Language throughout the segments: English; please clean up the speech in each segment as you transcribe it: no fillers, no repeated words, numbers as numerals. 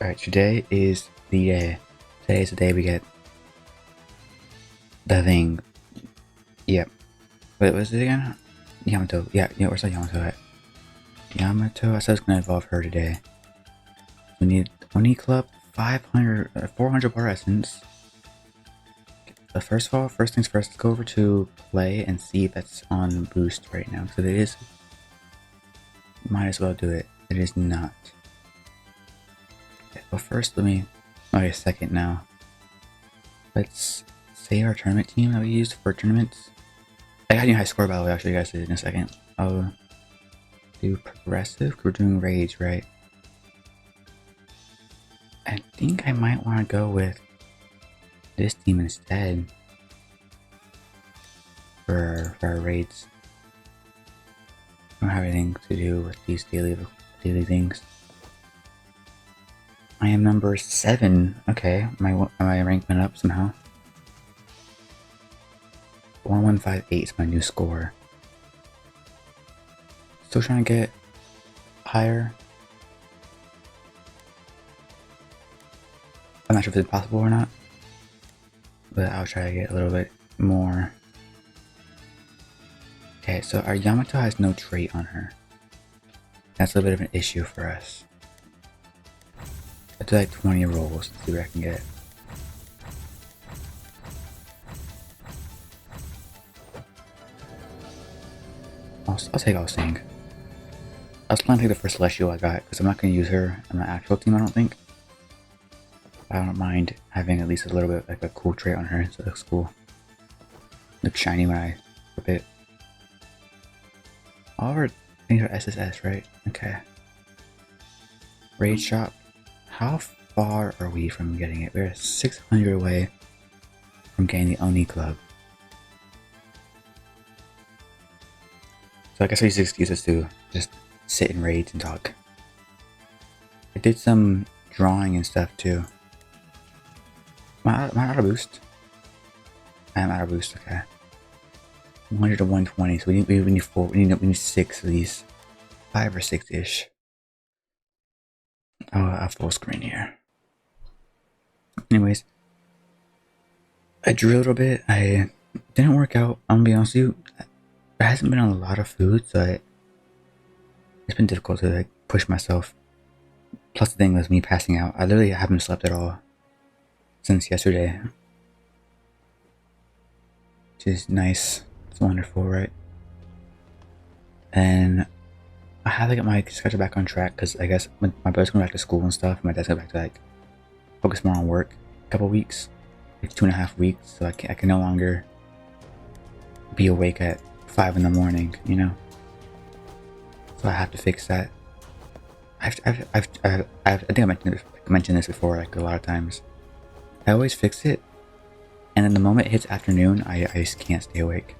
Alright, today is the day. Today is the day we get the thing. Yep. Wait, what is it again? Yamato. Yeah, where's that Yamato at? Yamato? I said I was gonna evolve her today. We need Oni Club, 500, 400 bar essence. First of all, first things first, let's go over to play and see if that's on boost right now. So it is. Might as well do it. It is not. Okay, well, first, wait a second now. Let's say our tournament team that we used for tournaments. I got a new high score, by the way. I'll show you guys it in a second. I'll do progressive. We're doing rage, right? I think I might want to go with this team instead for our raids. I don't have anything to do with these daily things. I am number 7. Okay, my rank went up somehow. 1158 is my new score. Still trying to get higher. I'm not sure if it's possible or not, but I'll try to get a little bit more. Okay, so our Yamato has no trait on her. That's a little bit of an issue for us. I'll do like 20 rolls to see what I can get. I'll take all Sing. I was planning to take the first Celestial I got, because I'm not going to use her on my actual team, I don't think. I don't mind having at least a little bit like a cool trait on her, so it looks cool. Looks shiny when I flip it. All of our things are SSS, right? Okay. Raid shop. How far are we from getting it? We're 600 away from getting the Oni Club. So I guess I use excuses to just sit in raids and talk. I did some drawing and stuff too. Am I out of boost? I am out of boost, okay. 100 to 120, so we need 4, we need 6 of these. 5 or 6-ish. I'll full screen here. Anyways. I drew a little bit, I didn't work out, I'm gonna be honest with you. There hasn't been a lot of food, so it's been difficult to like push myself. Plus the thing was me passing out. I literally haven't slept at all since yesterday. Which is nice. It's wonderful, right? And I have to get my schedule back on track because I guess when my brother's going back to school and stuff, my dad's going back to like focus more on work a couple weeks. Like 2.5 weeks, so I can no longer be awake at 5 in the morning, you know? So I have to fix that. I think I mentioned this before, like a lot of times. I always fix it, and then the moment it hits afternoon, I just can't stay awake.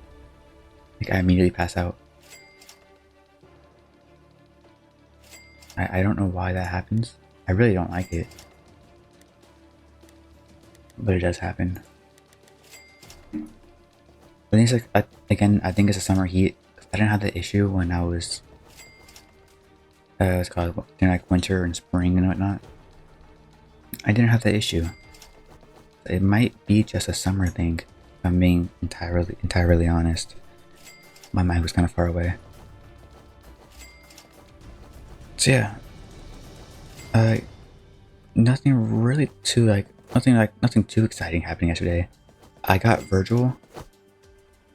Like I immediately pass out. I don't know why that happens. I really don't like it, but it does happen. But it's like again, I think it's a summer heat. I didn't have the issue when I was it's called like winter and spring and whatnot. I didn't have that issue. It might be just a summer thing, if I'm being entirely honest. My mind was kind of far away. So yeah, nothing really too nothing too exciting happening yesterday. I got Virgil.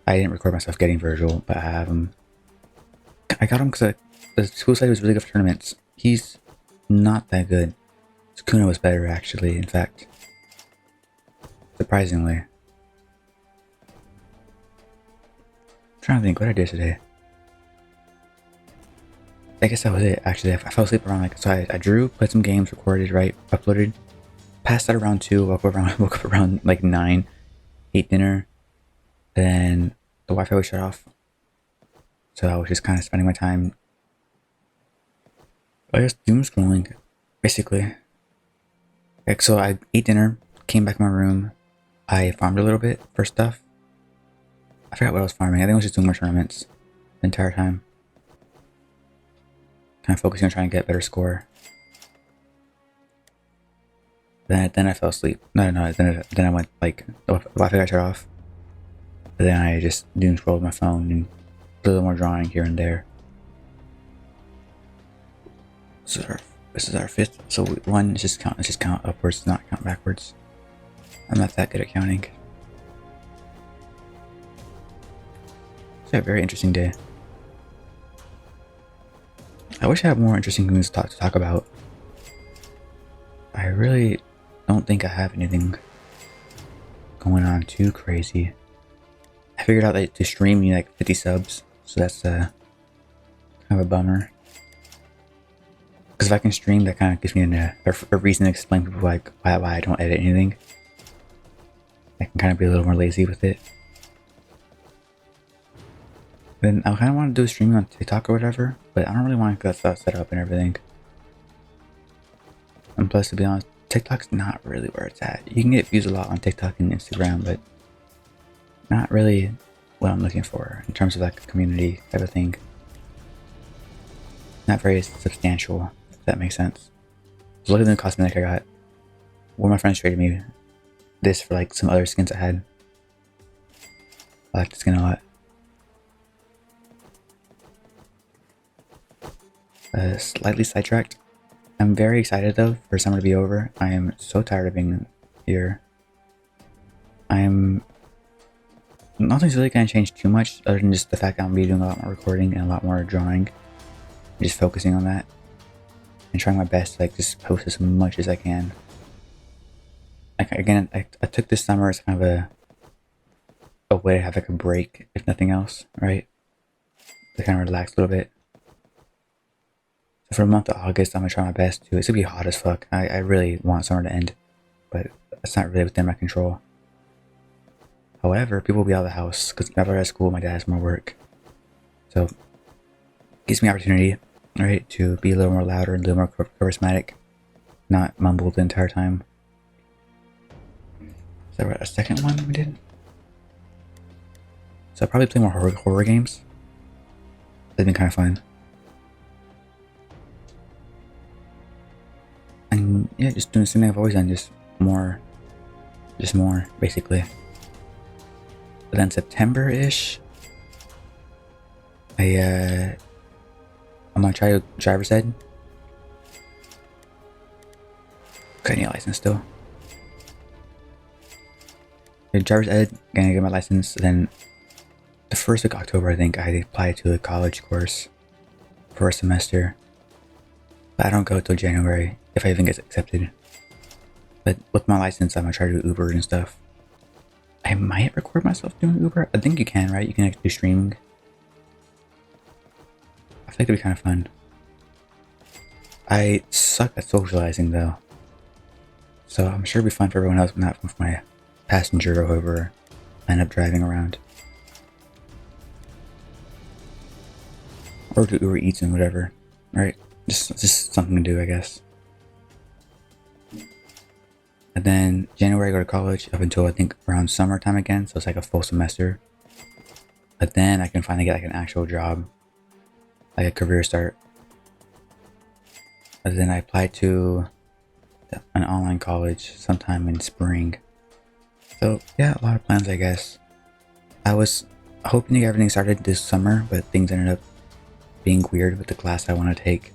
I didn't record myself getting Virgil, but I have him. I got him because the school side was really good for tournaments. He's not that good. Sukuna was better actually, in fact. Surprisingly. I'm trying to think what I did today. I guess that was it actually. I fell asleep around so I drew, played some games, recorded, right, uploaded, passed out around 2, woke up around like 9, ate dinner, then the Wi-Fi was shut off. So I was just kind of spending my time I guess doom scrolling, basically. Like, so I ate dinner, came back to my room, I farmed a little bit for stuff. I forgot what I was farming. I think I was just doing more tournaments the entire time. Kind of focusing on trying to get a better score. Then I fell asleep. No. Then I went like the Wi-Fi got shut off. But then I just doom scrolled my phone and a little more drawing here and there. This is our fifth. So one is just count. Let's just count upwards, not count backwards. I'm not that good at counting. It's a very interesting day. I wish I had more interesting things to talk about. I really don't think I have anything going on too crazy. I figured out that to stream you need like 50 subs, so that's kind of a bummer. Because if I can stream, that kind of gives me a reason to explain to people like why I don't edit anything. I can kind of be a little more lazy with it. Then I kind of want to do a streaming on TikTok or whatever, but I don't really want to get that stuff set up and everything. And plus, to be honest, TikTok's not really where it's at. You can get views a lot on TikTok and Instagram, but not really what I'm looking for in terms of like a community type of thing. Not very substantial, if that makes sense. So look at the cosmetic I got. One of my friends traded me this for like some other skins I had. I like the skin a lot. Slightly sidetracked. I'm very excited though for summer to be over. I am so tired of being here. Nothing's really gonna change too much other than just the fact that I'm gonna be doing a lot more recording and a lot more drawing. Just focusing on that and trying my best to like just post as much as I can. Like again, I took this summer as kind of a way to have like a break, if nothing else, right? To kind of relax a little bit. So for the month of August, I'm gonna try my best to. It's gonna be hot as fuck. I really want summer to end, but it's not really within my control. However, people will be out of the house because my brother has school, my dad has more work. So it gives me opportunity, right, to be a little more louder and a little more charismatic, not mumble the entire time. Is that a second one we did? So I'll probably play more horror games. They've been kind of fun. And yeah, just doing the same thing I've always done, just more, basically. But then September-ish, I'm gonna try driver's ed. I need a license still. Driver's ed, gonna get my license. Then the first week of October, I think I applied to a college course for a semester. But I don't go till January if I even get accepted. But with my license, I'm gonna try to do Uber and stuff. I might record myself doing Uber. I think you can, right? You can actually do streaming. I feel like it'd be kind of fun. I suck at socializing though. So I'm sure it'd be fun for everyone else, but not for my passenger or whoever I end up driving around. Or do Uber Eats and whatever, right? Just something to do, I guess. And then January I go to college up until I think around summertime again, so it's like a full semester. But then I can finally get like an actual job, like a career start. And then I applied to an online college sometime in spring. So yeah, a lot of plans, I guess. I was hoping to get everything started this summer, but things ended up being weird with the class I want to take.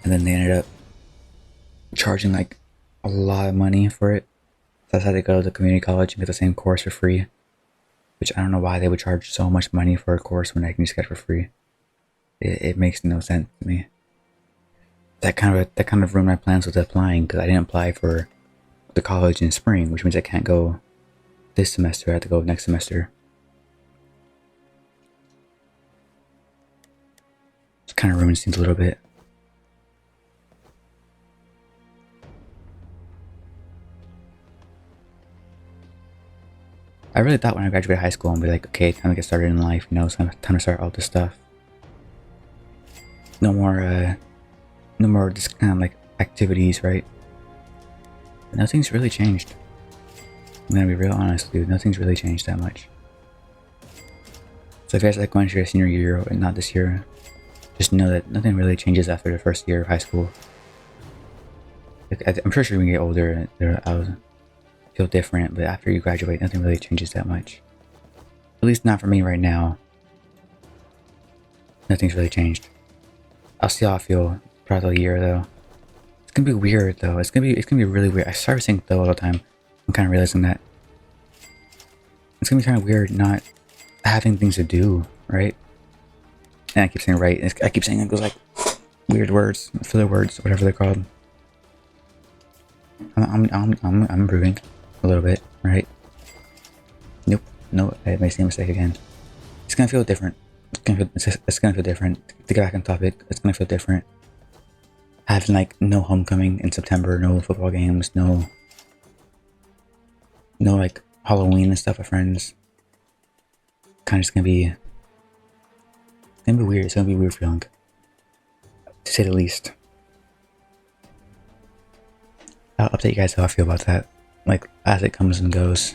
And then they ended up charging like a lot of money for it. So I had to go to the community college and get the same course for free. Which I don't know why they would charge so much money for a course when I can just get it for free. It makes no sense to me. That kind of ruined my plans with applying because I didn't apply for the college in spring, which means I can't go this semester. I have to go next semester. It kind of ruins things a little bit. I really thought when I graduated high school, I'd be like, okay, time to get started in life, you know, it's time to start all this stuff. No more just kind of like activities, right? But nothing's really changed. I'm gonna be real honest, dude, nothing's really changed that much. So if you guys like going to your senior year and not this year, just know that nothing really changes after the first year of high school. I'm pretty sure when you get older, I'll feel different. But after you graduate, nothing really changes that much. At least not for me right now. Nothing's really changed. I'll see how I feel throughout the year though. It's gonna be weird though. It's gonna be really weird. I start saying though all the time. I'm kind of realizing that it's gonna be kind of weird not having things to do, right? And I keep saying right. I keep saying it goes like weird words, filler words, whatever they're called. I'm improving a little bit, right? Nope, no, I made the same mistake again. It's gonna feel different. It's gonna feel different. To get back on topic, it's gonna feel different. Having like no homecoming in September, no football games, no like Halloween and stuff with friends. Kind of just gonna be weird. It's gonna be weird feeling, to say the least. I'll update you guys how I feel about that, like as it comes and goes.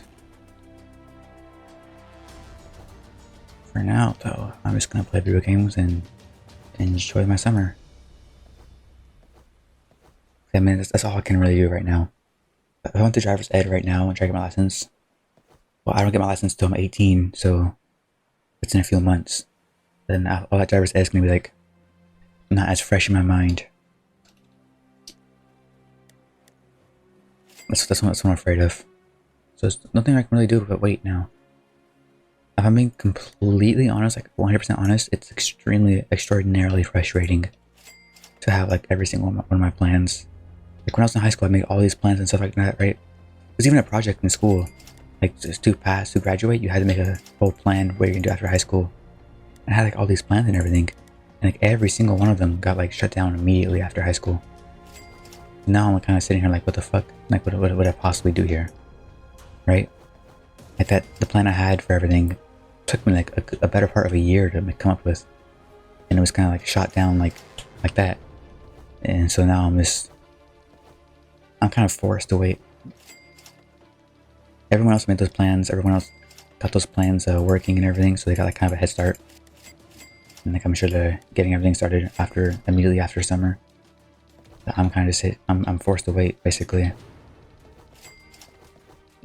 For now, though, I'm just gonna play video games and enjoy my summer. I mean, that's all I can really do right now. If I went to driver's ed right now and try to get my license, well, I don't get my license till I'm 18, so it's in a few months. Then all that driver's ed is gonna be like not as fresh in my mind. That's what I'm afraid of. So there's nothing I can really do but wait now. If I'm being completely honest, like 100% honest, it's extraordinarily frustrating to have like every single one of my plans. Like when I was in high school, I made all these plans and stuff like that, right? There's even a project in school, like just to graduate, you had to make a whole plan what you're gonna do after high school. And I had like all these plans and everything, and like every single one of them got like shut down immediately after high school. Now I'm kind of sitting here like, what the fuck? Like, what would I possibly do here, right? Like the plan I had for everything took me like a better part of a year to come up with, and it was kind of like shot down like that. And so now I'm kind of forced to wait. Everyone else made those plans. Everyone else got those plans working and everything, so they got like kind of a head start. And like I'm sure they're getting everything started immediately after summer. But I'm kind of I'm forced to wait basically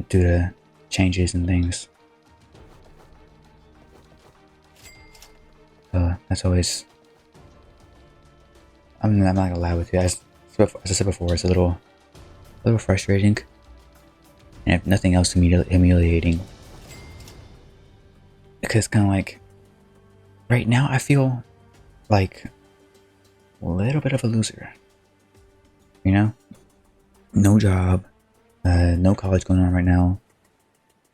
due to changes and things. That's always. I'm not gonna lie with you. As I said before, it's a little frustrating, and if nothing else, humiliating. Because it's kind of like, right now I feel like a little bit of a loser. You know, no job, no college going on right now.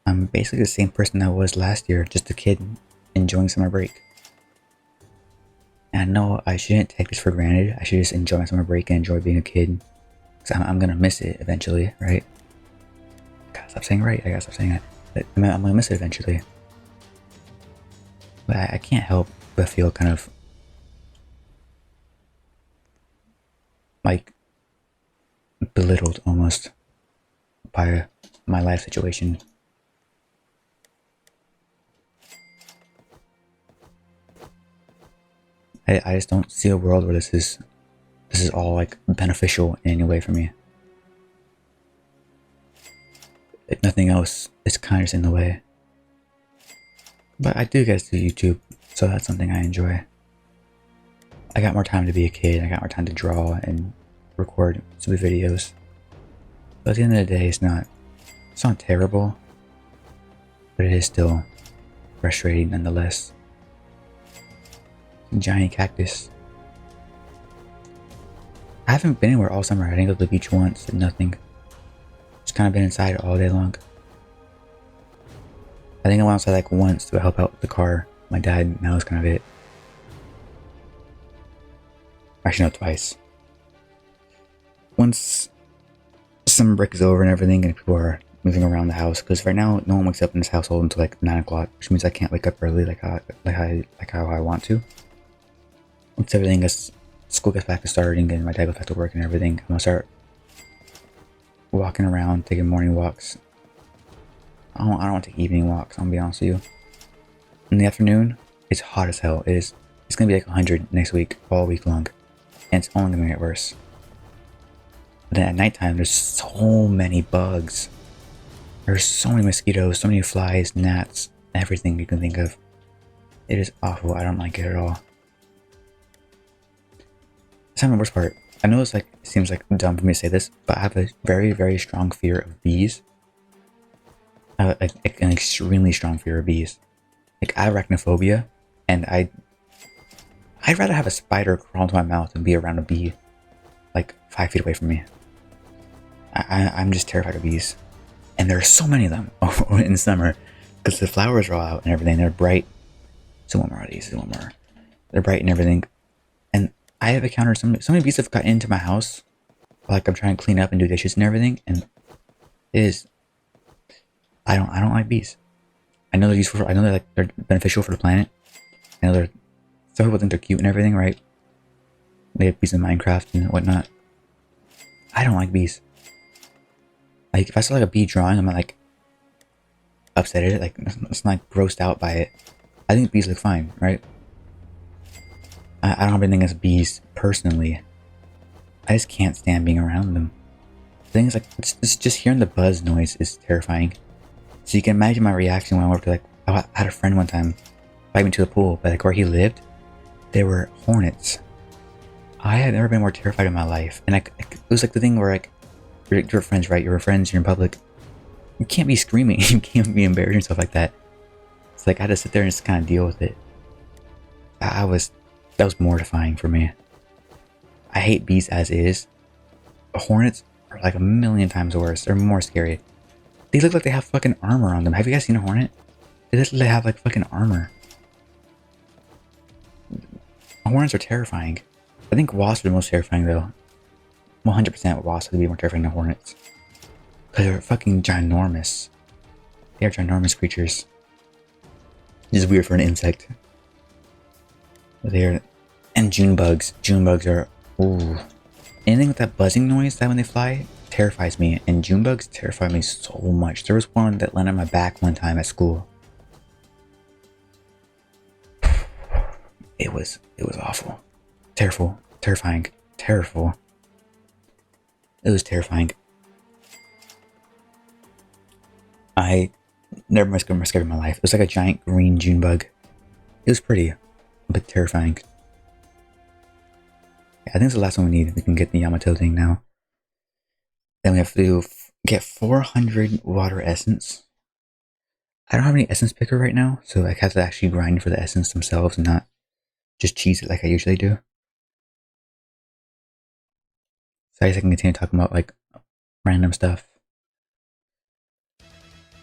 I'm basically the same person I was last year, just a kid enjoying summer break. And I know I shouldn't take this for granted. I should just enjoy my summer break and enjoy being a kid. Because I'm gonna miss it eventually, right? I gotta stop saying right. I gotta stop saying that. But I'm gonna miss it eventually. But I can't help but feel kind of like belittled almost by my life situation. I just don't see a world where this is all like beneficial in any way for me. If nothing else, it's kind of just in the way. But I do get to YouTube, so that's something I enjoy. I got more time to be a kid. I got more time to draw and record stupid videos. But at the end of the day, it's not terrible, but it is still frustrating nonetheless. Giant cactus. I haven't been anywhere all summer. I didn't go to the beach once, did nothing. Just kind of been inside all day long. I think I went outside like once to help out with the car. My dad, and that was kind of it. Actually, no, twice. Once summer break is over and everything, and people are moving around the house, because right now no one wakes up in this household until like 9 o'clock, which means I can't wake up early like how I want to. Once school gets back to starting and my dad goes back to work and everything, I'm gonna start walking around, taking morning walks. I don't want to take evening walks, I'm gonna be honest with you. In the afternoon, it's hot as hell. It's gonna be like 100 next week, all week long. And it's only gonna get worse. But then at nighttime, there's so many bugs. There's so many mosquitoes, so many flies, gnats, everything you can think of. It is awful. I don't like it at all. That's not the worst part. I know it's like, it seems like dumb for me to say this, but I have a very, very strong fear of bees. I have an extremely strong fear of bees. Like, I have arachnophobia, and I'd rather have a spider crawl into my mouth than be around a bee, like 5 feet away from me. I'm just terrified of bees. And there are so many of them in summer, because the flowers are all out and everything. They're bright. So one more of these, one more. They're bright and everything. And I have encountered so many bees have got into my house. Like, I'm trying to clean up and do dishes and everything, and it is. I don't like bees. I know they're useful. I know they're beneficial for the planet. I know they're. Some people think they're cute and everything, right? They have bees in Minecraft and whatnot. I don't like bees. Like, if I saw like a bee drawing, I'm not like upset at it. Like, it's not grossed out by it. I think bees look fine, right? I don't have anything against bees personally. I just can't stand being around them. The thing is, like, just hearing the buzz noise is terrifying. So you can imagine my reaction when I went to, like, I had a friend one time invite me to the pool, but like where he lived, there were hornets. I had never been more terrified in my life, and it was like the thing where like you're friends, right? You're friends, you're in public. You can't be screaming. You can't be embarrassing yourself like that. It's like I had to sit there and just kind of deal with it. That was mortifying for me. I hate bees as is. Hornets are like a million times worse. They're more scary. They look like they have fucking armor on them. Have you guys seen a hornet? They look like they have like fucking armor. Hornets are terrifying. I think wasps are the most terrifying though. 100% wasps would be more terrifying than hornets. Because they're fucking ginormous. They are ginormous creatures. It's weird for an insect. They're... And June bugs. June bugs are... Ooh. Anything with that buzzing noise that when they fly terrifies me. And June bugs terrify me so much. There was one that landed on my back one time at school. It was awful. Terrible. Terrifying. Terrible. It was terrifying. I never been scared in my life. It was like a giant green June bug. It was pretty, but terrifying. Yeah, I think it's the last one we need. We can get the Yamato thing now. Then we have to get 400 water essence. I don't have any essence picker right now, so I have to actually grind for the essence themselves and not just cheese it like I usually do. So I guess I can continue talking about like random stuff.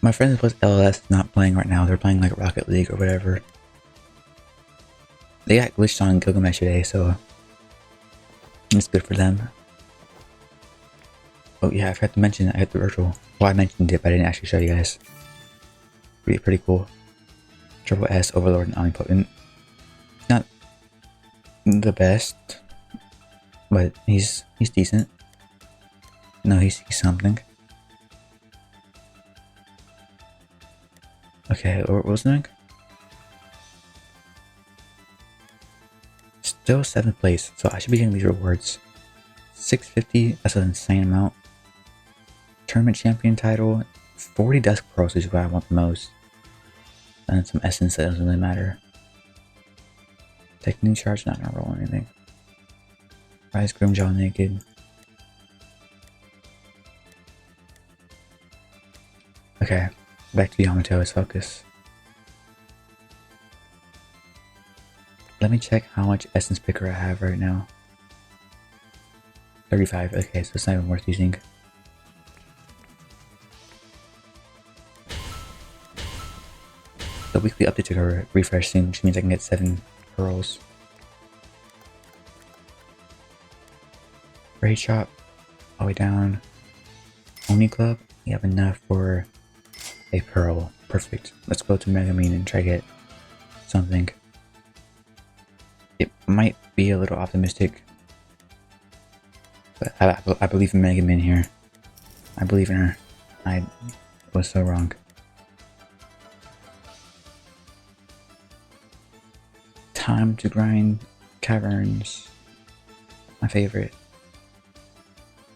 My friends plus LLS not playing right now. They're playing like Rocket League or whatever. They got glitched on Gilgamesh today, so it's good for them. Oh yeah, I forgot to mention I had the virtual. Well, I mentioned it, but I didn't actually show you guys. Pretty cool. Triple S, Overlord, and Omnipotent. Not the best, but he's decent. No, he's something. Okay, what was the next? Still 7th place, so I should be getting these rewards. 650, that's an insane amount. Tournament champion title, 40 dusk pearls is what I want the most. And some essence that doesn't really matter. Technique charge, not gonna roll anything. Rise Grimjaw naked. Okay, back to Yamato, let's focus. Let me check how much essence picker I have right now. 35, okay, so it's not even worth using. The weekly update to her refresh soon, which means I can get 7 pearls. Raid shop, all the way down. Oni club, we have enough for a pearl. Perfect. Let's go to Megamine and try to get something. It might be a little optimistic, but I believe in Megamine here. I believe in her. I was so wrong. Time to grind caverns. My favorite.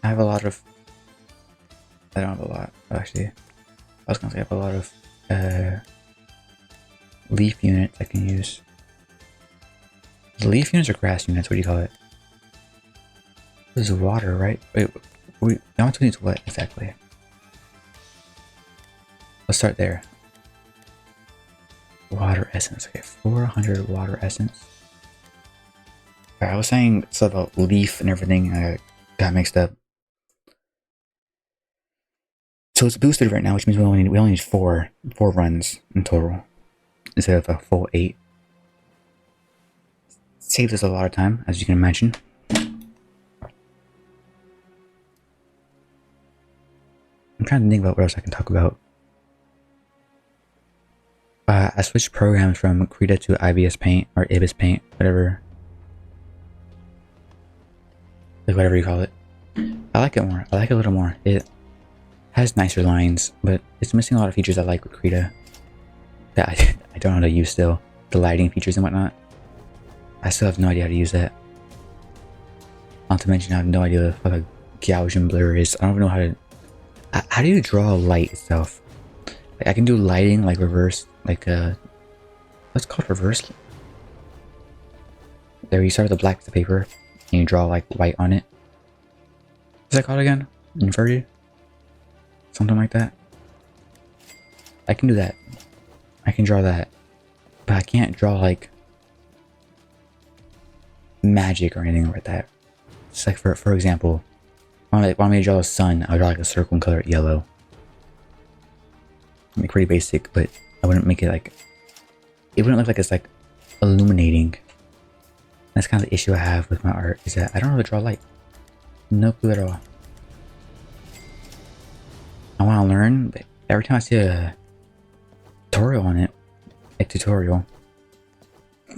I have a lot of. I don't have a lot actually. I was gonna say I have a lot of leaf units I can use. Leaf units or grass units? What do you call it? This is water, right? Wait, Yamato needs what exactly? Let's start there. Water essence. Okay, 400 water essence. Alright, I was saying stuff about leaf and everything. I got mixed up. So it's boosted right now, which means we only need four runs in total instead of a full 8. Saves us a lot of time, as you can imagine. I'm trying to think about what else I can talk about. I switched programs from Krita to IBS Paint or Ibis Paint, whatever. Like whatever you call it. I like it more. I like it a little more. It has nicer lines, but it's missing a lot of features I like with Krita that I don't know how to use still. The lighting features and whatnot. I still have no idea how to use that. Not to mention I have no idea what a Gaussian blur is. I don't even know how to... How do you draw light itself? Like I can do lighting like reverse, like what's called reverse? There you start with the black to paper and you draw like white on it. What's that called again? Inverted? Something like that. I can do that. I can draw that. But I can't draw like magic or anything like that. It's like for example, when I want me to draw the sun, I would draw like a circle and color it yellow. Like pretty basic, but I wouldn't make it like, it wouldn't look like it's like illuminating. That's kind of the issue I have with my art, is that I don't know how to draw light. No clue at all. I want to learn, but every time I see a tutorial on it,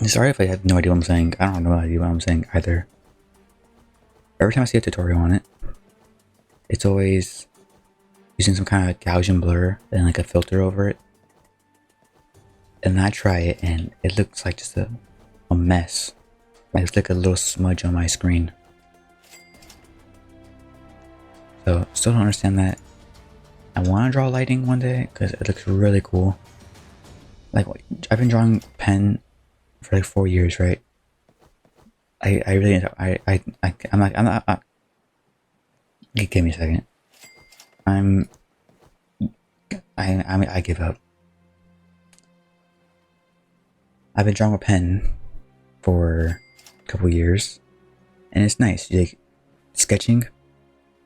sorry if I have no idea what I'm saying. I don't have no idea what I'm saying either. Every time I see a tutorial on it, it's always using some kind of Gaussian blur and like a filter over it. And then I try it and it looks like just a mess. Like it's like a little smudge on my screen. So still don't understand that. I want to draw lighting one day because it looks really cool. Like I've been drawing pen for like 4 years, right? I'm not. Give me a second. I give up. I've been drawing a pen for a couple years, and it's nice. Like sketching,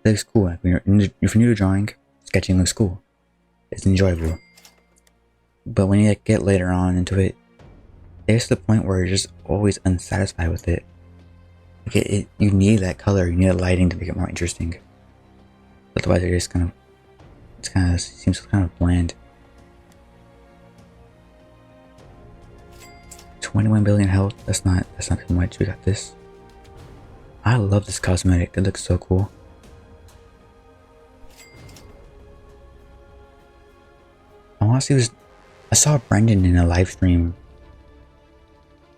it looks cool. If you're new to drawing, sketching looks cool. It's enjoyable. But when you like, get later on into it, there's the point where you're just always unsatisfied with it. Like you need that color, you need that lighting to make it more interesting. Otherwise, it just seems kind of bland. 21 billion health. That's not too much. We got this. I love this cosmetic. It looks so cool. I want to see this. I saw Brendan in a live stream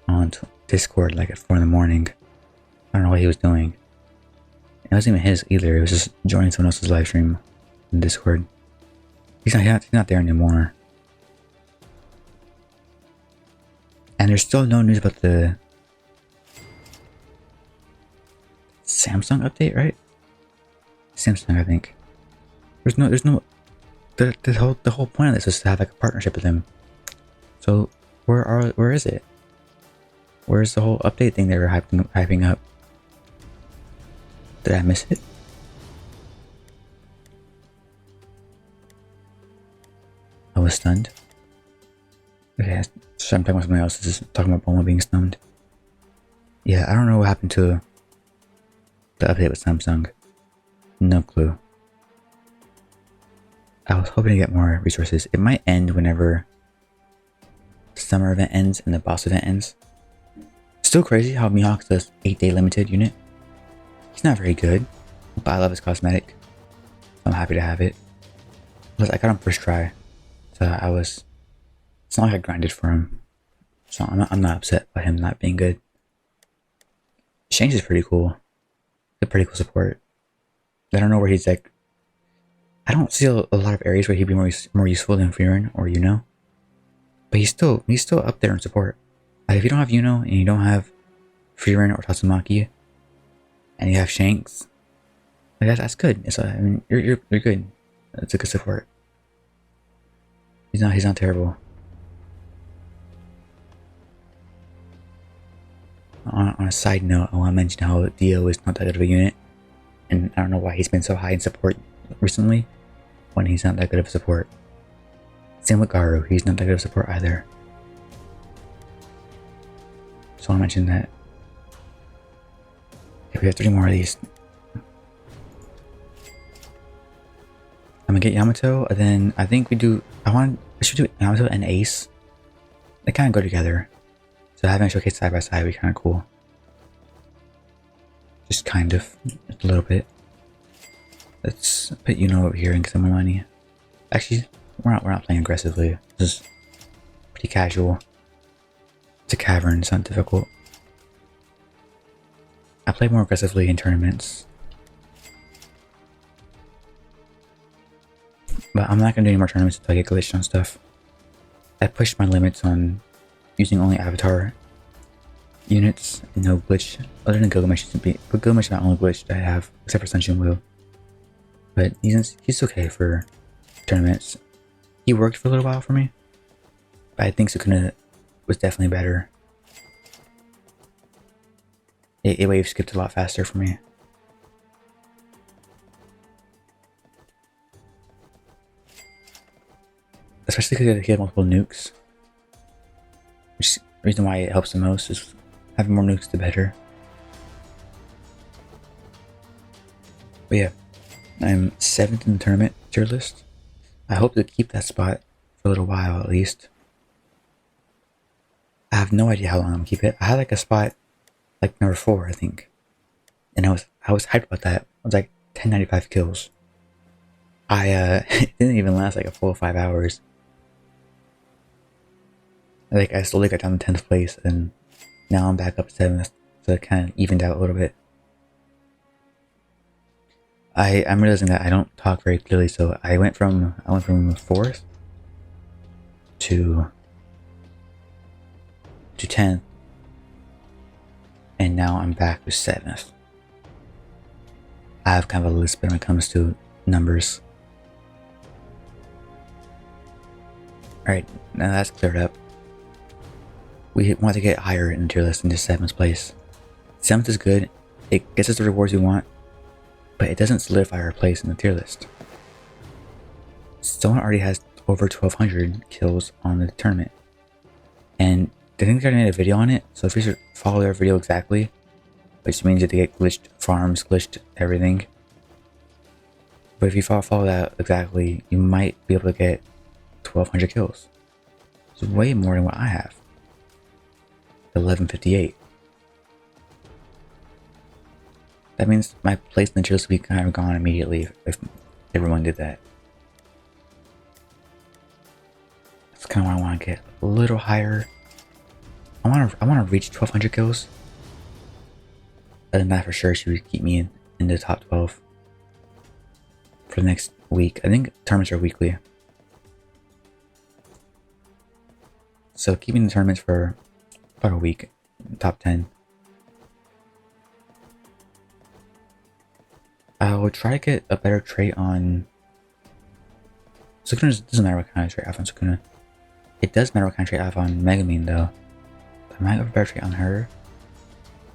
on Discord like at 4 in the morning. I don't know what he was doing. It wasn't even his either. It was just joining someone else's live stream in Discord. He's not there anymore. And there's still no news about the Samsung update, right? Samsung, I think. There's no. The whole point of this is to have like a partnership with them. So where is it? Where's the whole update thing they were hyping up? Did I miss it? I was stunned. Okay, so I'm talking about something else. This is talking about Bulma being stunned. Yeah, I don't know what happened to the update with Samsung. No clue. I was hoping to get more resources. It might end whenever the summer event ends and the boss event ends. Still crazy how Mihawk's does 8-day limited unit. He's not very good, but I love his cosmetic. So I'm happy to have it. Plus, I got him first try, so it's not like I grinded for him. So I'm not upset by him not being good. Shanks is pretty cool. It's a pretty cool support. I don't know where he's like. I don't see a lot of areas where he'd be more useful than Furin or Yuno. But he's still up there in support. Like, if you don't have Yuno and you don't have Furin or Tatsumaki, and you have Shanks, like that's good. It's I mean you're good. That's a good support. He's not terrible. On a side note, I want to mention how Dio is not that good of a unit, and I don't know why he's been so high in support recently when he's not that good of a support. Same with Garu, he's not that good of support either. So I want to mention that. If we have 3 more of these, I'm gonna get Yamato, and then I think we should do Yamato and Ace. They kind of go together. So having a showcase side by side would be kind of cool. Just kind of, a little bit. Let's put Yuno over here and get some more money. Actually, we're not playing aggressively. This is pretty casual. It's a cavern, it's not difficult. I play more aggressively in tournaments. But I'm not gonna do any more tournaments until I get glitched on stuff. I pushed my limits on using only avatar units and no glitch. Other than Gilgamesh, but Gilgamesh is not only glitched I have, except for Sunshine Wu. But he's okay for tournaments. He worked for a little while for me, but I think Sukuna was definitely better. It wave skipped a lot faster for me. Especially because he had multiple nukes. Which is the reason why it helps the most is having more nukes the better. But yeah, I'm 7th in the tournament tier list. I hope to keep that spot for a little while at least. I have no idea how long I'm gonna keep it. I had like a spot like number 4, I think. And I was hyped about that. It was like 1095 kills. It didn't even last like a full 5 hours. Like I slowly got down to 10th place and now I'm back up 7th, so it kind of evened out a little bit. I'm realizing that I don't talk very clearly, so I went from 4th to 10th, and now I'm back to 7th. I have kind of a lisp when it comes to numbers. Alright, now that's cleared up. We want to get higher in the tier list into 7th place. 7th is good, it gets us the rewards we want, but it doesn't solidify our place in the tier list. Someone already has over 1200 kills on the tournament, and they think they're gonna make a video on it, so if you should follow their video exactly, which means that they get glitched farms, glitched everything. But if you follow that exactly, you might be able to get 1200 kills. It's way more than what I have. 1158. That means my place in the tier list would be kind of gone immediately if everyone did that. That's kind of why I want to get a little higher. I want to reach 1200 kills. And that for sure should keep me in the top 12 for the next week. I think tournaments are weekly. So keeping the tournaments for about a week, top 10. I will try to get a better trait on Sukuna. Doesn't matter what kind of trait I have on Sukuna. It does matter what kind of trait I have on Megumin though. I might have a better trait on her.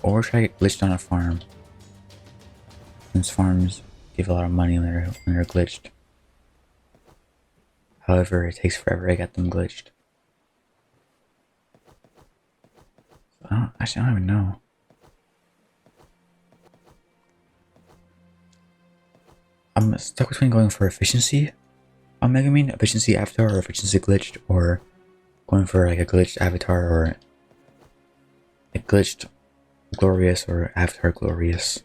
Or try to get glitched on a farm. Since farms give a lot of money when they're glitched. However, it takes forever to get them glitched. I don't even know. I'm stuck between going for efficiency on Megumin, efficiency avatar or efficiency glitched, or going for like a glitched avatar or a glitched glorious or avatar glorious.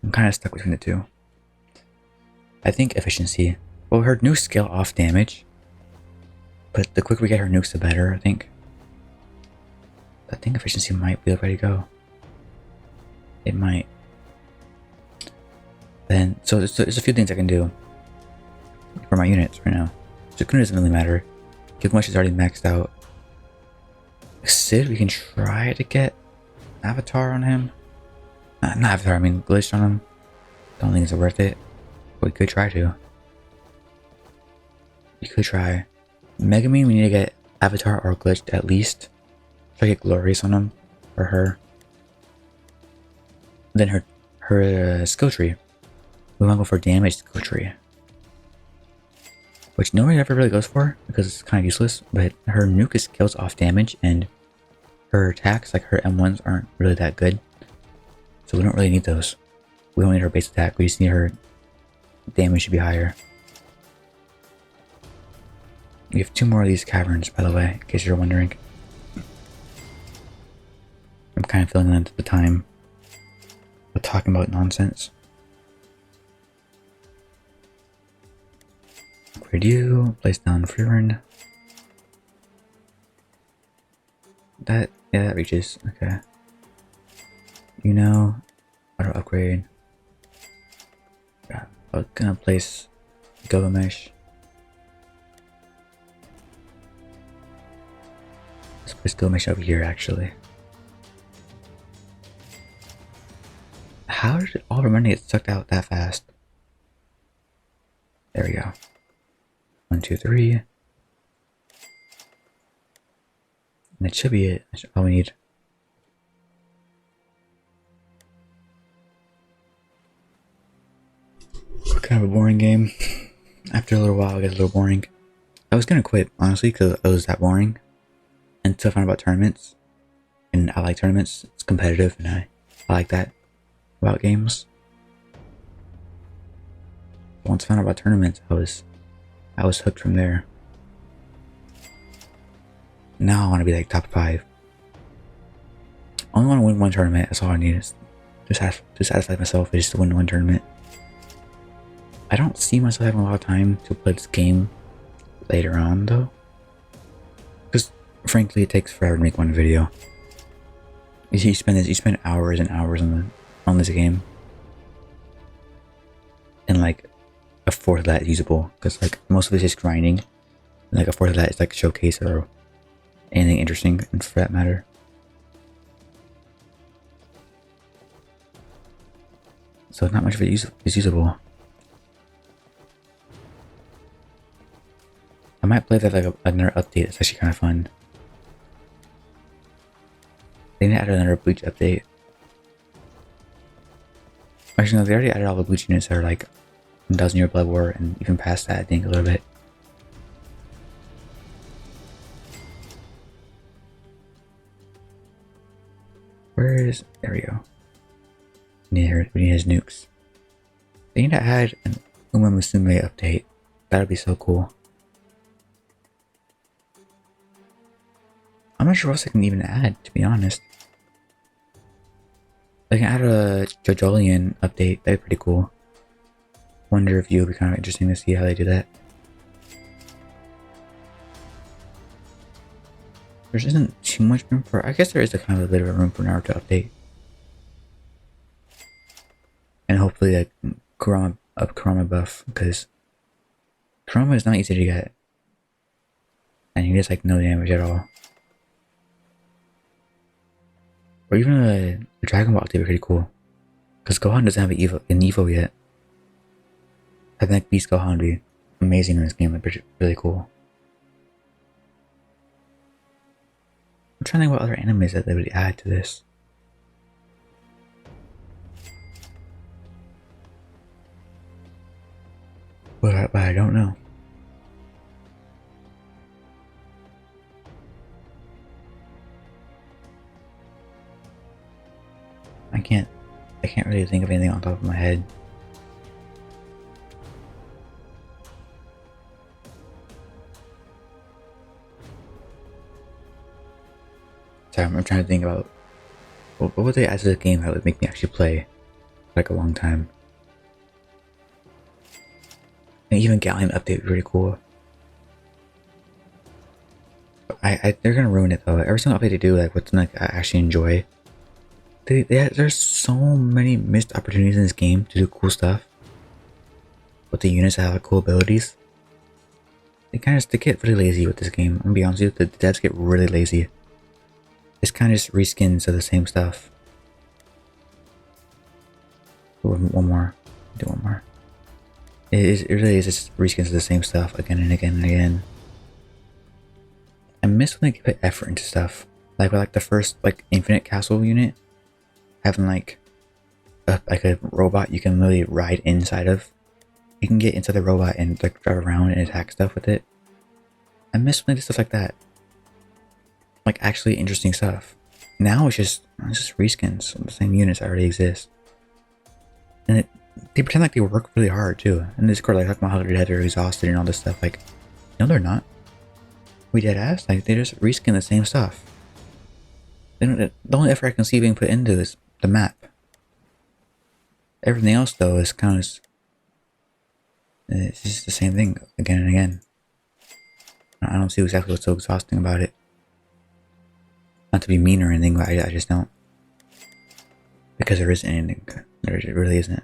I'm kind of stuck between the two. I think efficiency. Well, her nukes scale off damage, but the quicker we get her nukes, the better. I think efficiency might be the way to go. It might. Then, so there's a few things I can do for my units right now. Sukuna doesn't really matter. Gilgamesh is already maxed out. Sid, we can try to get Avatar on him. Not Avatar, I mean Glitch on him. Don't think it's worth it. But we could try to. We could try. Megumin, we need to get Avatar or Glitched at least. Try to get Glorious on him. Or her. Then her skill tree. We want to go for damage skill tree. Which nobody ever really goes for because it's kind of useless. But her nuke kills off damage and her attacks, like her M1s, aren't really that good. So we don't really need those. We don't need her base attack, we just need her damage to be higher. We have 2 more of these caverns, by the way, in case you're wondering. I'm kind of filling into the time with talking about nonsense. Upgrade you, place down Freerun. Yeah, that reaches, okay. You know, auto upgrade. Yeah, I'm gonna place Gilgamesh. Let's place Gilgamesh over here, actually. How did all the money get sucked out that fast? There we go. 1, 2, 3. And that should be it. That's all we need. Kind of a boring game. After a little while, it gets a little boring. I was gonna quit, honestly, because it was that boring. Until I found out about tournaments. And I like tournaments. It's competitive, and I like that about games. Once I found out about tournaments, I was hooked from there. Now I want to be like top 5. I only want to win 1 tournament. That's all I need is to satisfy myself. Is just to win 1 tournament. I don't see myself having a lot of time to play this game later on, though. Because, frankly, it takes forever to make 1 video. You spend hours and hours on this game. And, like, a fourth of that is usable. Because, like, most of it is just grinding. And, like, a fourth of that is, like, showcase or anything interesting, for that matter. So, not much of it is usable. I might play that like another update. It's actually kind of fun. They need to add another Bleach update. Actually, no, they already added all the Bleach units that are like 1000-year Blood War and even past that, I think, a little bit. Where is... There we go. We need his nukes. They need to add an Uma Musume update. That would be so cool. I'm not sure what else I can even add, to be honest. I can add a Jojolian update. That'd be pretty cool. Wonder if you would be kind of interesting to see how they do that. There isn't too much room for... I guess there is a kind of a bit of a room for Naruto update. And hopefully a Kurama buff, because Kurama is not easy to get. And he does like no damage at all. Or even a Dragon Ball would be pretty cool. Because Gohan doesn't have an Evo yet. I think Beast Gohan would be amazing in this game. It'd be really cool. I'm trying to think what other animes that they would add to this. But I don't know. I can't really think of anything on top of my head. So I'm trying to think about what would they add to the game that would make me actually play like a long time. And even Galleon update would be really cool. They're gonna ruin it though. Every single update they do, like what's like I actually enjoy. There's so many missed opportunities in this game to do cool stuff. with the units that have like, cool abilities. They get really lazy with this game. I'm gonna be honest with you, the devs get really lazy. It's kind of just reskins of the same stuff. One more. Do one more. It really is just reskins of the same stuff again and again and again. I miss when they put effort into stuff. Like with like the first like Infinite Castle unit, having like a robot you can literally ride inside of. You can get into the robot and like drive around and attack stuff with it. I miss when they did stuff like that. Like actually interesting stuff. Now it's just reskins of the same units that already exist. And they pretend like they work really hard too. In Discord, like talking about how their heads are exhausted and all this stuff. Like, no, they're not. We dead ass. Like they just reskin the same stuff. The only effort I can see being put into is the map. Everything else though is kind of it's just the same thing again and again. I don't see exactly what's so exhausting about it. Not to be mean or anything, but I just don't. Because there isn't anything. There really isn't.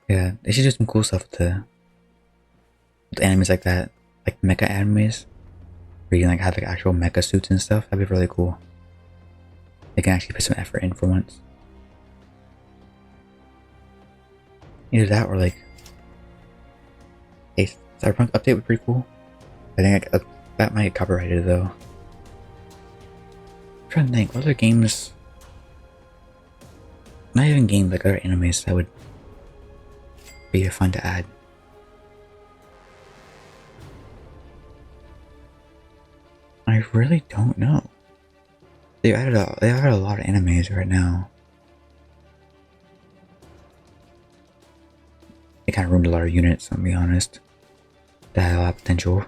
Yeah, they should do some cool stuff with animes like that. Like mecha animes. Where you can like have like actual mecha suits and stuff. That'd be really cool. They can actually put some effort in for once. Either that or like a Cyberpunk update would be pretty cool. I think that might get copyrighted though. I'm trying to think, what other games? Not even games, like other animes that would be fun to add. I really don't know. They added a lot of animes right now. They kind of ruined a lot of units, I'll be honest. That had a lot of potential.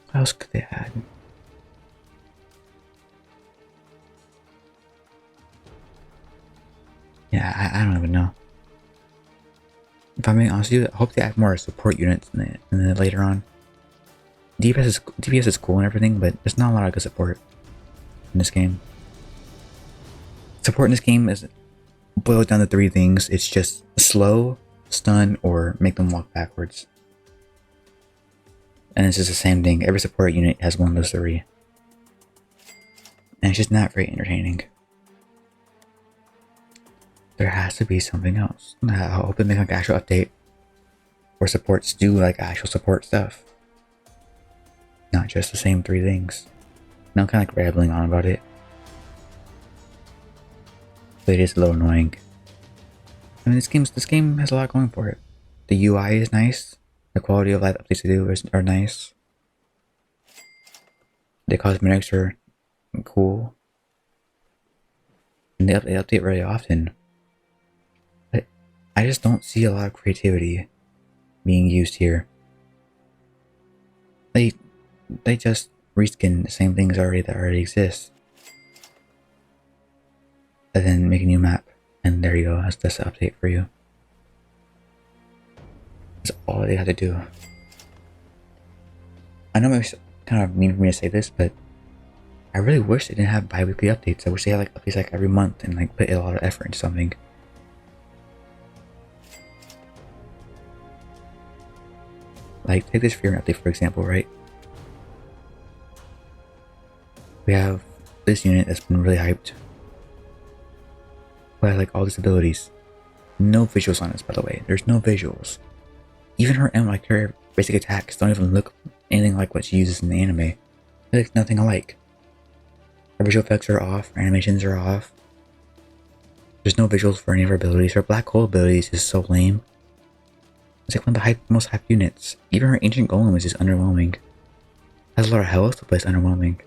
What else could they add? Yeah, I don't even know. If I'm being honest with you, I hope they add more support units in the later on. DPS is cool and everything, but there's not a lot of good support in this game. Support in this game is boiled down to 3 things. It's just slow, stun, or make them walk backwards. And it's just the same thing. Every support unit has one of those 3. And it's just not very entertaining. There has to be something else. I hope they make like an actual update where supports do like actual support stuff. Not just the same 3 things. Now I'm kind of like rambling on about it. But it is a little annoying. I mean, this game has a lot going for it. The UI is nice. The quality of life updates they do are nice. The cosmetics are cool. And they update very often. But I just don't see a lot of creativity being used here. They just reskin the same things that already exist. And then make a new map. And there you go, that's the update for you. That's all they had to do. I know it's kind of mean for me to say this, but I really wish they didn't have bi-weekly updates. I wish they had like updates like every month and like put a lot of effort into something. Like take this Fear update for example, right? We have this unit that's been really hyped. But I like all these abilities. No visuals on this, by the way. There's no visuals. Even her basic attacks don't even look anything like what she uses in the anime. They look nothing alike. Her visual effects are off, her animations are off. There's no visuals for any of her abilities. Her black hole abilities is so lame. It's like one of the most hyped units. Even her ancient golem is just underwhelming. Has a lot of health, but it's underwhelming.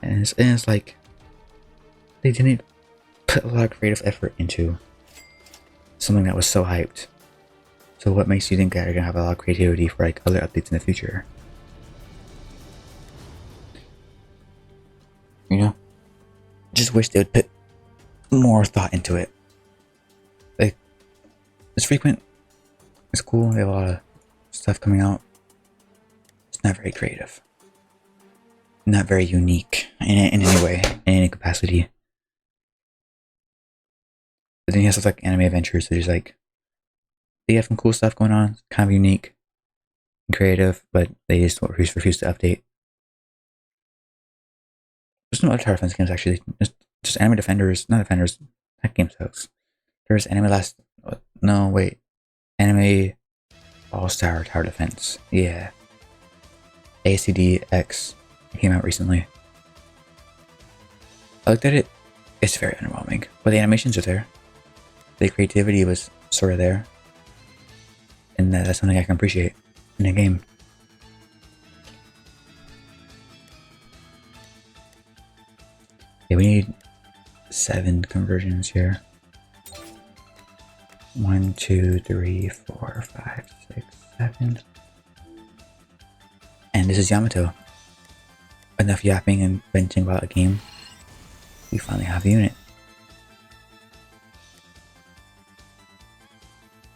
And it's like they didn't put a lot of creative effort into something that was so hyped. So what makes you think that they're gonna have a lot of creativity for like other updates in the future? You know? Just wish they would put more thought into it. Like, it's frequent, it's cool, they have a lot of stuff coming out. It's not very creative. not very unique in any way, in any capacity. But then you have stuff like anime adventures, so there's like they have some cool stuff going on, kind of unique and creative, but they just refuse to update. There's no other tower defense games actually. Just anime defenders, not defenders. That game sucks. There's anime last. No wait, anime all star tower defense. Yeah, ACDX came out recently. I looked at it. It's very underwhelming, but the animations are there. The creativity was sort of there, and that's something I can appreciate in a game. Yeah, we need 7 conversions here. 1, 2, 3, 4, 5, 6, 7. And this is Yamato. Enough yapping and venting about a game. We finally have the unit.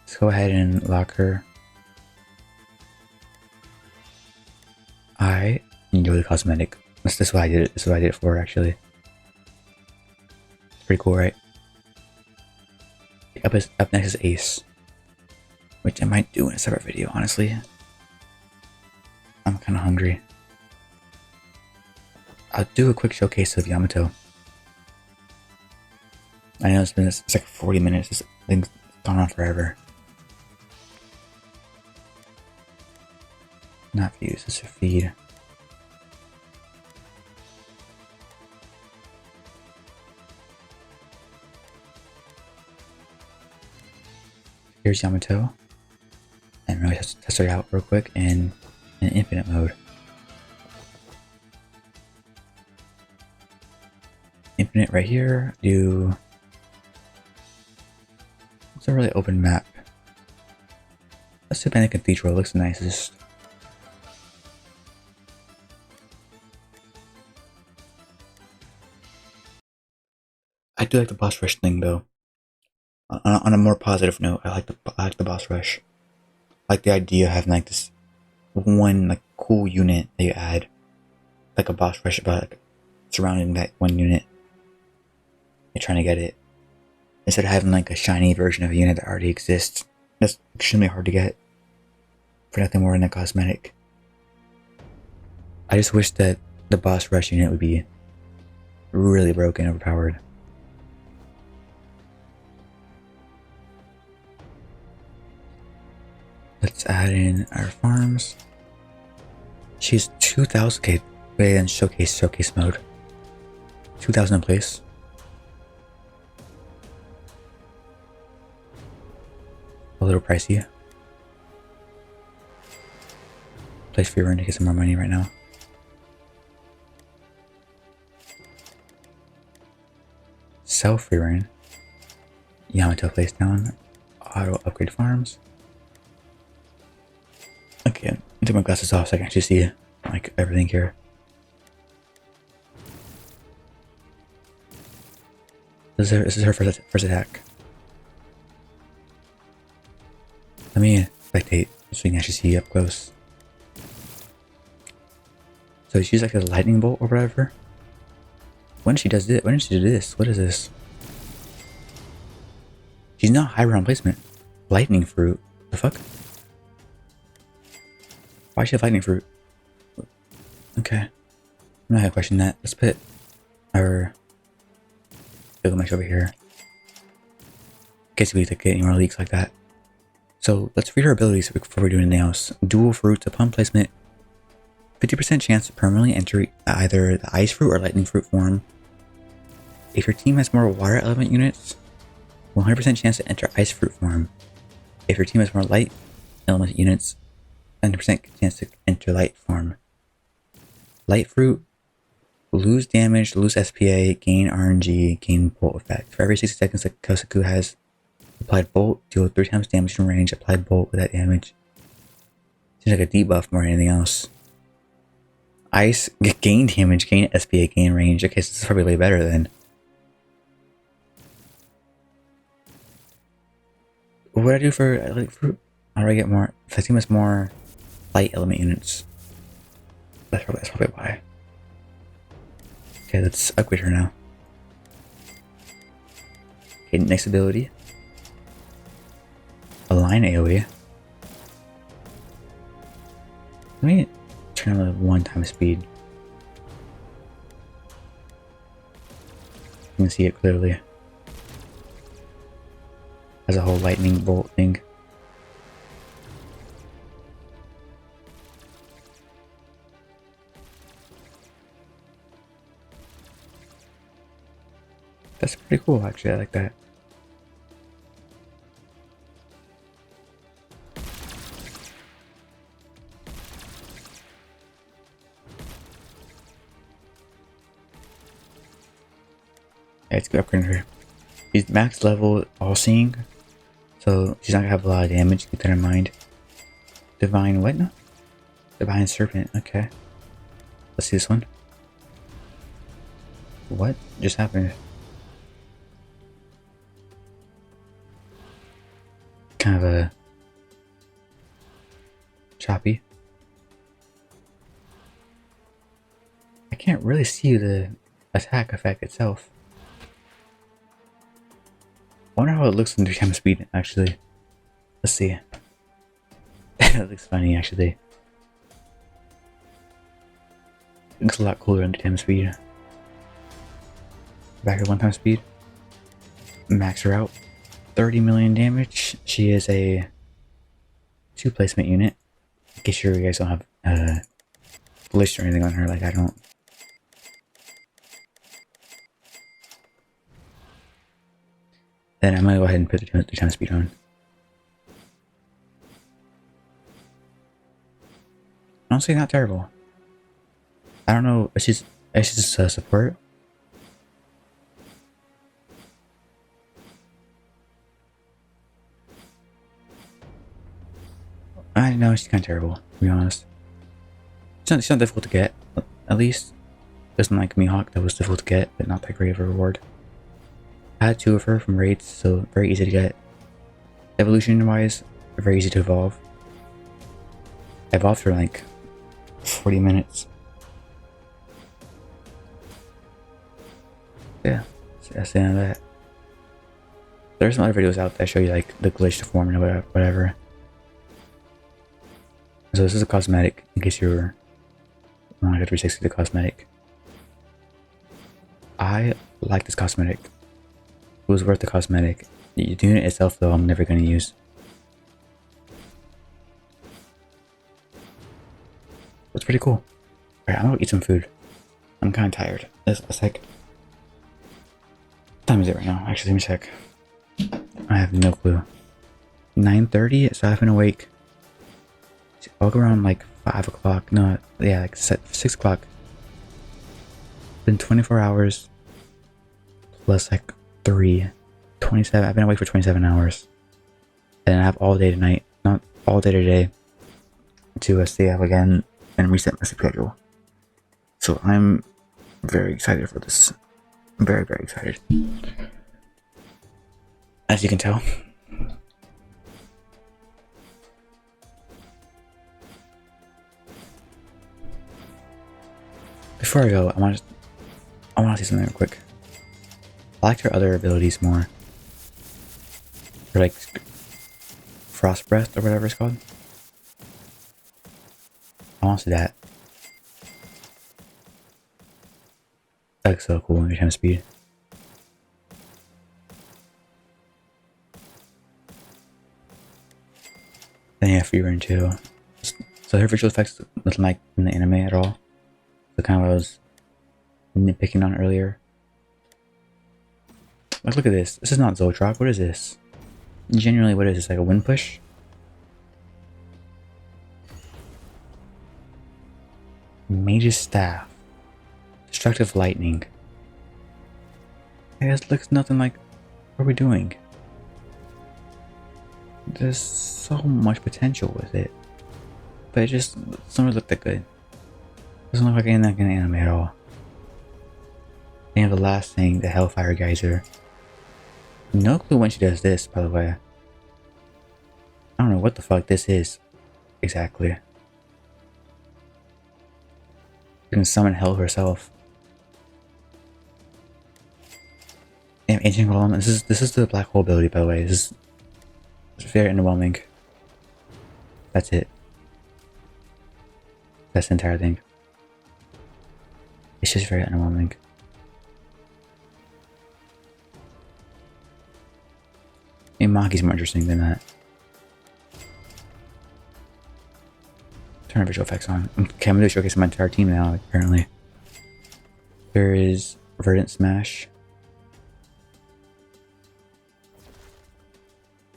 Let's go ahead and lock her. I enjoy the cosmetic. This is why I did it. This is what I did it for, actually. It's pretty cool, right? Up next is Ace, which I might do in a separate video, honestly. I'm kind of hungry. I'll do a quick showcase of Yamato. I know it's like 40 minutes. This thing's gone on forever. Not views, it's a feed. Here's Yamato. And really test her out real quick in infinite mode. Infinite right here. It's a really open map. Let's do Bandit Cathedral. It looks the nicest. I do like the boss rush thing though. On a more positive note, I like the boss rush. I like the idea of having like this one like cool unit that you add, like a boss rush, about like, surrounding that one unit. You're trying to get it instead of having like a shiny version of a unit that already exists. That's extremely hard to get for nothing more than a cosmetic. I just wish that the boss rush unit would be really broken, overpowered. Let's add in our farms. She's 2,000. Okay, wait, then showcase mode. 2,000 in place. A little pricey. Place free run to get some more money right now. Sell free run. Yamato place down. Auto upgrade farms. Okay, I took my glasses off so I can actually see like everything here. This is her first attack. Let me spectate so you can actually see up close. So she's like a lightning bolt or whatever. When she does this, when did she do this? What is this? She's not high round placement. Lightning fruit. The fuck? Why does she have lightning fruit? Okay. I'm not gonna question that. Let's put our Gilgamesh over here. In case we get any more leaks like that. So let's read our abilities before we do anything else. Dual fruits upon placement. 50% chance to permanently enter either the ice fruit or lightning fruit form. If your team has more water element units, 100% chance to enter ice fruit form. If your team has more light element units, 90% chance to enter light form. Light fruit, lose damage, lose SPA, gain RNG, gain bolt effect. For every 60 seconds that Kosaku has applied bolt, deal 3 times damage from range, applied bolt with that damage. Seems like a debuff more than anything else. Ice, gain damage, gain SPA, gain range. Okay, so this is probably way better then. What would I do for light fruit? How do I get more? If I team has more light element units. That's probably why. Okay, let's upgrade her now. Okay, next ability. Align AoE. Let me turn on the 1 times speed. You can see it clearly. Has a whole lightning bolt thing. That's pretty cool, actually. I like that. Yeah, it's good upgrading her. She's max level all seeing, so she's not gonna have a lot of damage. Keep that in mind. Divine what now? Divine Serpent. Okay. Let's see this one. What just happened? Kind of a choppy. I can't really see the attack effect itself. I wonder how it looks in 3 times speed, actually. Let's see. That looks funny, actually. It looks a lot cooler in 3 times speed. Back at 1 time speed. Max her out. 30 million damage. She is a 2 placement unit. In case you guys don't have glitch or anything on her like I don't. Then I'm gonna go ahead and put the 3 times speed on. Honestly, not terrible. I don't know. It's just support. I know she's kind of terrible, to be honest. She's not difficult to get, at least. Doesn't like Mihawk, that was difficult to get, but not that great of a reward. I had 2 of her from raids, so very easy to get. Evolution-wise, very easy to evolve. I evolved for like 40 minutes. Yeah, so that's the end of that. There's some other videos out that show you like the glitch to form and whatever. So this is a cosmetic, in case you're wanting to 360 the cosmetic. I like this cosmetic. It was worth the cosmetic. The unit itself though, I'm never going to use. It's pretty cool. Alright, I'm gonna eat some food. I'm kind of tired. It's like... What time is it right now? Actually, let me check. I have no clue. 9:30, so I've been awake. I'll go around like 5 o'clock. No, yeah, like 6 o'clock. Been 24 hours. Plus like 3. 27. I've been awake for 27 hours. And I have all day tonight. Not all day today. To stay up again and reset my schedule. So I'm very excited for this. Very, very excited. As you can tell. Before I go, I want to say something real quick. I liked her other abilities more. Or like Frost Breath or whatever it's called. I want to see that. That looks so cool every time speed. Then you have Fever too. So her visual effects nothing like in the anime at all. So kind of what I was nitpicking on earlier. Like, look at this. This is not Zoltrok. What is this? Genuinely, what is this? Like a wind push? Mage's Staff. Destructive Lightning. This looks nothing like... What are we doing? There's so much potential with it. But it just doesn't look that good. Doesn't look like anything in anime at all. Then you have the last thing, the Hellfire Geyser. No clue when she does this, by the way. I don't know what the fuck this is. Exactly. You can summon Hell herself. Damn, ancient golem. This is the black hole ability, by the way. This is very underwhelming. That's it. That's the entire thing. It's just very underwhelming. And Maki's more interesting than that. Turn visual effects on. Okay, I'm gonna showcase my entire team now, apparently. There is Verdant Smash.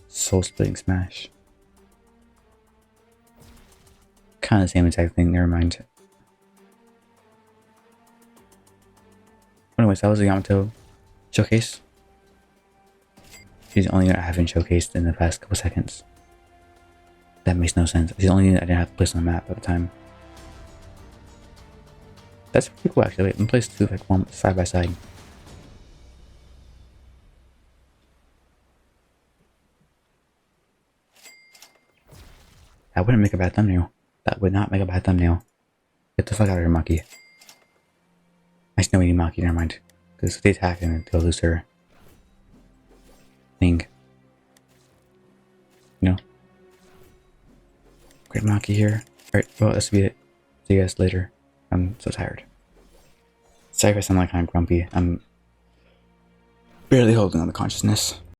Soul Splitting Smash. Kind of the same exact thing, never mind. Anyways, that was a Yamato showcase. She's the only unit I haven't showcased in the past couple seconds. That makes no sense. She's the only unit I didn't have to place on the map at the time. That's pretty cool actually. Wait, let me place two like one side by side. That wouldn't make a bad thumbnail. That would not make a bad thumbnail. Get the fuck out of here, Maki. I just know we need Maki, never mind. Because if they attack and they'll lose her thing. You know? Great Maki here. Alright, well, that's be it. See you guys later. I'm so tired. Sorry if I sound like I'm grumpy. I'm barely holding on to consciousness.